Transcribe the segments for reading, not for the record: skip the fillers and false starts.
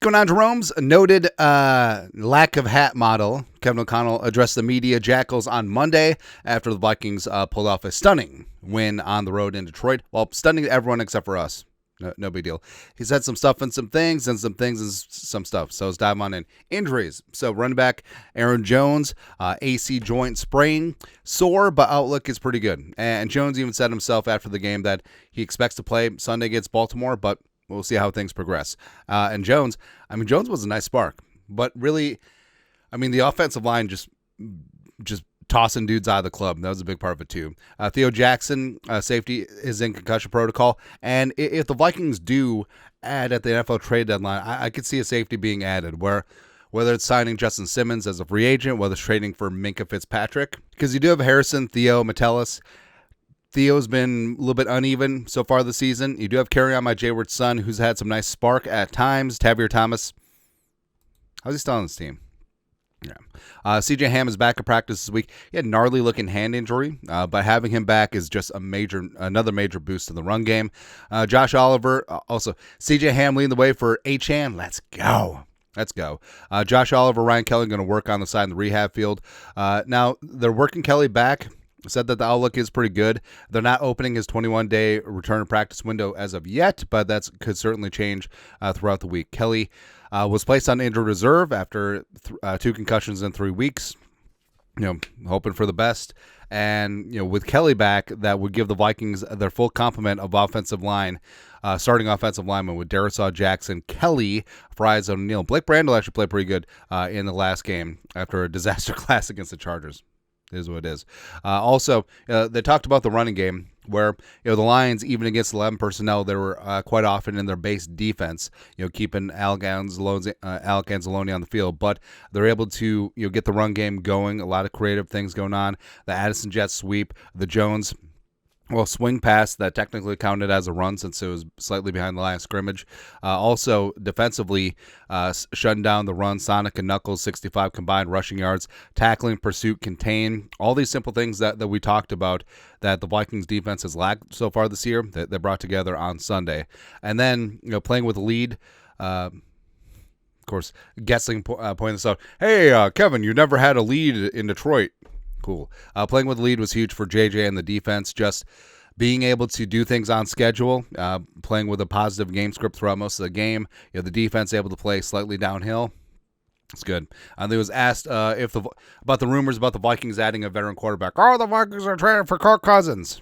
Going on, Jerome's noted lack of hat model. Kevin O'Connell addressed the media jackals on Monday after the Vikings pulled off a stunning win on the road in Detroit. Well, stunning to everyone except for us. No big deal. He said some stuff and some things and some stuff. So let's dive on in. Injuries. So running back Aaron Jones, AC joint sprain, sore, but outlook is pretty good. And Jones even said himself after the game that he expects to play Sunday against Baltimore, but we'll see how things progress. And Jones was a nice spark, but really, the offensive line just tossing dudes out of the club. That was a big part of it too. Theo Jackson, safety, is in concussion protocol. And if the Vikings do add at the NFL trade deadline, I could see a safety being added whether it's signing Justin Simmons as a free agent, whether it's trading for Minkah Fitzpatrick, because you do have Harrison, Theo, Metellus. Theo's been a little bit uneven so far this season. You do have Kerryon, my Jayward's son, who's had some nice spark at times. Tavier Thomas, how's he still on this team? Yeah. CJ Ham is back at practice this week. He had a gnarly looking hand injury, but having him back is just another major boost to the run game. Josh Oliver, also CJ Ham leading the way for H-Han. Let's go. Josh Oliver, Ryan Kelly going to work on the side in the rehab field. Now they're working Kelly back. Said that the outlook is pretty good. They're not opening his 21-day return to practice window as of yet, but that could certainly change throughout the week. Kelly was placed on injured reserve after 2 concussions in 3 weeks. Hoping for the best. And with Kelly back, that would give the Vikings their full complement of offensive line, starting offensive linemen with Darisaw Jackson, Kelly, Fries, O'Neal. Blake Brandel actually played pretty good in the last game after a disaster class against the Chargers. It is what it is. Also, they talked about the running game where the Lions, even against 11 personnel, they were quite often in their base defense, keeping Alec Anzalone on the field. But they're able to get the run game going. A lot of creative things going on. The Addison jet sweep, the Jones swing pass that technically counted as a run since it was slightly behind the line of scrimmage. Also, defensively, shutting down the run, Sonic and Knuckles, 65 combined rushing yards, tackling, pursuit, contain, all these simple things that we talked about that the Vikings defense has lacked so far this year that they brought together on Sunday. And then, playing with the lead, of course, Gessling pointing this out. Hey, Kevin, you never had a lead in Detroit. Cool. Playing with the lead was huge for JJ and the defense. Just being able to do things on schedule, playing with a positive game script throughout most of the game. The defense able to play slightly downhill. It's good. There was asked about the rumors about the Vikings adding a veteran quarterback. Oh, the Vikings are trading for Kirk Cousins.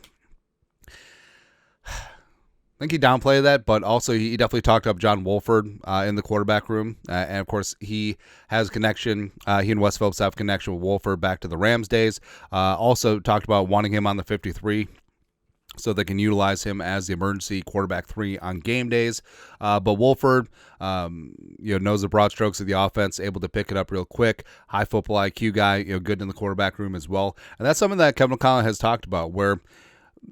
I think he downplayed that, but also he definitely talked up John Wolford in the quarterback room. And, of course, he has connection. He and Wes Phillips have connection with Wolford back to the Rams days. Also talked about wanting him on the 53 so they can utilize him as the emergency quarterback 3 on game days. But Wolford, knows the broad strokes of the offense, able to pick it up real quick. High football IQ guy, good in the quarterback room as well. And that's something that Kevin O'Connell has talked about, where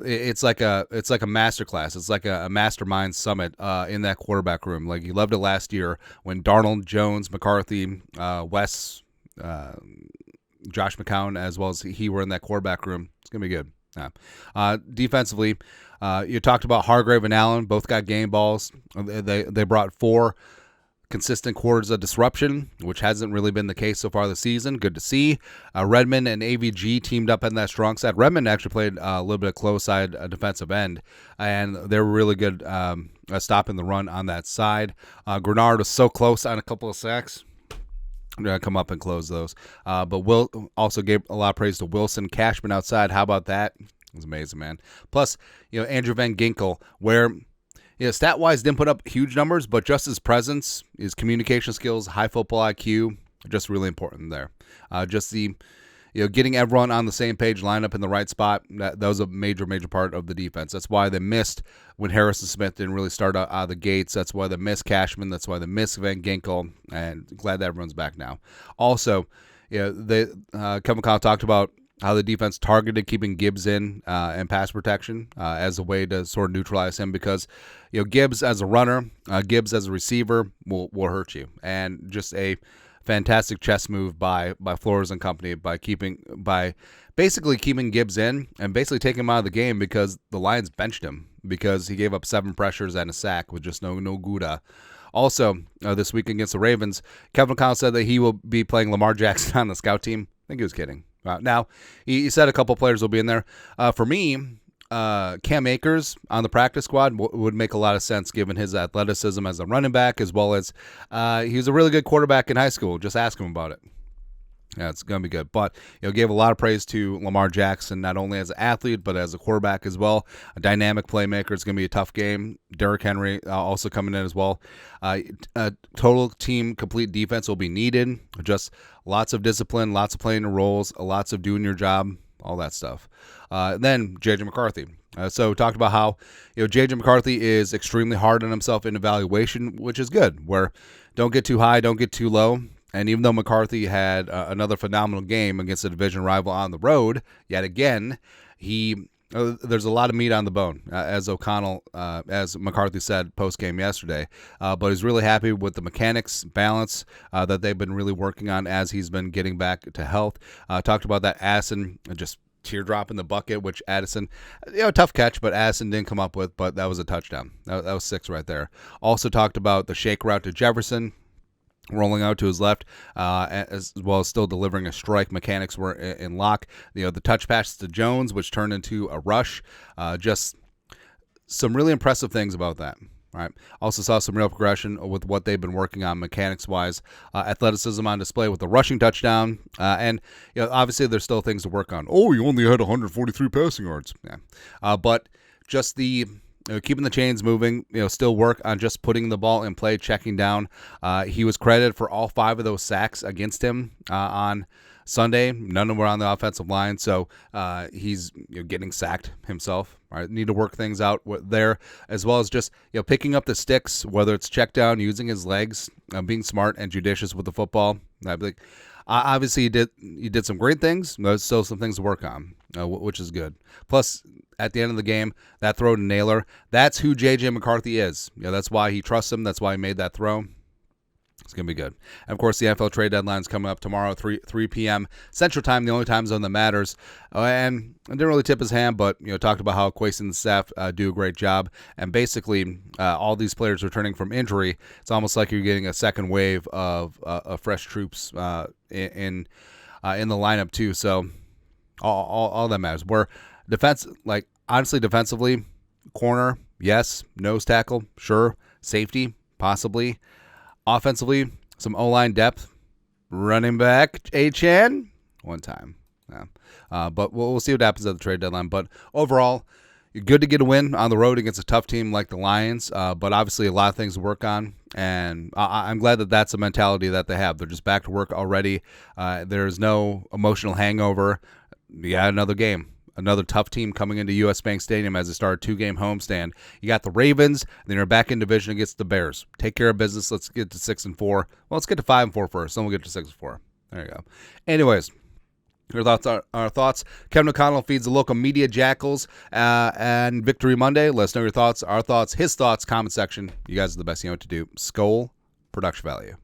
it's like a masterclass. It's like a mastermind summit in that quarterback room. Like, you loved it last year when Darnold, Jones, McCarthy, Wes, Josh McCown, as well as he were in that quarterback room. It's gonna be good. Yeah. Defensively, you talked about Hargrave and Allen. Both got game balls. They brought 4 consistent quarters of disruption, which hasn't really been the case so far this season. Good to see. Redmond and AVG teamed up in that strong side. Redmond actually played a little bit of close side defensive end, and they were really good stopping the run on that side. Grenard was so close on a couple of sacks. I'm going to come up and close those. But Will also gave a lot of praise to Wilson. Cashman outside. How about that? It was amazing, man. Plus, Andrew Van Ginkel, where stat-wise didn't put up huge numbers, but just his presence, his communication skills, high football IQ, just really important there. Just the, getting everyone on the same page, line up in the right spot, that was a major part of the defense. That's why they missed when Harrison Smith didn't really start out of the gates. That's why they missed Cashman. That's why they missed Van Ginkel, and glad that everyone's back now. Also, Kevin O'Connell talked about how the defense targeted keeping Gibbs in and pass protection as a way to sort of neutralize him, because Gibbs as a runner, Gibbs as a receiver will hurt you. And just a fantastic chess move by Flores and company by basically keeping Gibbs in and basically taking him out of the game, because the Lions benched him because he gave up 7 pressures and a sack with just no Gouda. Also, this week against the Ravens, Kevin O'Connell said that he will be playing Lamar Jackson on the scout team. I think he was kidding. Now, he said a couple players will be in there. For me, Cam Akers on the practice squad would make a lot of sense given his athleticism as a running back, as well as he was a really good quarterback in high school. Just ask him about it. Yeah, it's going to be good. But, gave a lot of praise to Lamar Jackson, not only as an athlete, but as a quarterback as well. A dynamic playmaker. It's going to be a tough game. Derrick Henry also coming in as well. Total team complete defense will be needed. Just lots of discipline, lots of playing your roles, lots of doing your job, all that stuff. Then JJ McCarthy. So talked about how JJ McCarthy is extremely hard on himself in evaluation, which is good, where don't get too high, don't get too low. And even though McCarthy had another phenomenal game against a division rival on the road, yet again, there's a lot of meat on the bone, as McCarthy said post-game yesterday. But he's really happy with the mechanics, balance that they've been really working on as he's been getting back to health. Talked about that Addison just teardrop in the bucket, which Addison, tough catch, but Addison didn't come up with, but that was a touchdown. That was 6 right there. Also talked about the shake route to Jefferson, rolling out to his left, as well as still delivering a strike. Mechanics were in lock. The touch pass to Jones, which turned into a rush. Just some really impressive things about that. All right. Also saw some real progression with what they've been working on mechanics-wise. Athleticism on display with the rushing touchdown. And obviously there's still things to work on. Oh, you only had 143 passing yards. Yeah. But just the keeping the chains moving, still work on just putting the ball in play, checking down. He was credited for all 5 of those sacks against him on Sunday. None of them were on the offensive line, so he's getting sacked himself. All right, need to work things out there, as well as just picking up the sticks, whether it's check down, using his legs, being smart and judicious with the football. Obviously, he did some great things. There's still some things to work on, which is good. Plus, at the end of the game, that throw to Naylor, that's who JJ McCarthy is. That's why he trusts him. That's why he made that throw. It's going to be good. And, of course, the NFL trade deadline is coming up tomorrow, 3 p.m. Central Time, the only time zone that matters. And I didn't really tip his hand, but, talked about how Quason and the staff do a great job. And basically, all these players returning from injury, it's almost like you're getting a second wave of fresh troops in the lineup, too. So all that matters. We're honestly, defensively, corner, yes. Nose tackle, sure. Safety, possibly. Offensively, some O-line depth. Running back, A-Chan, one time. Yeah. But we'll see what happens at the trade deadline. But overall, good to get a win on the road against a tough team like the Lions. But obviously, a lot of things to work on. And I'm glad that that's a mentality that they have. They're just back to work already. There's no emotional hangover. You got another game. Another tough team coming into U.S. Bank Stadium as they start a 2-game homestand. You got the Ravens, then you're back in division against the Bears. Take care of business. Let's get to 6-4. Well, let's get to 5-4 first, then we'll get to 6-4. There you go. Anyways, your thoughts are our thoughts. Kevin O'Connell feeds the local media jackals and Victory Monday. Let us know your thoughts, our thoughts, his thoughts, comment section. You guys are the best. You know what to do. Skol, production value.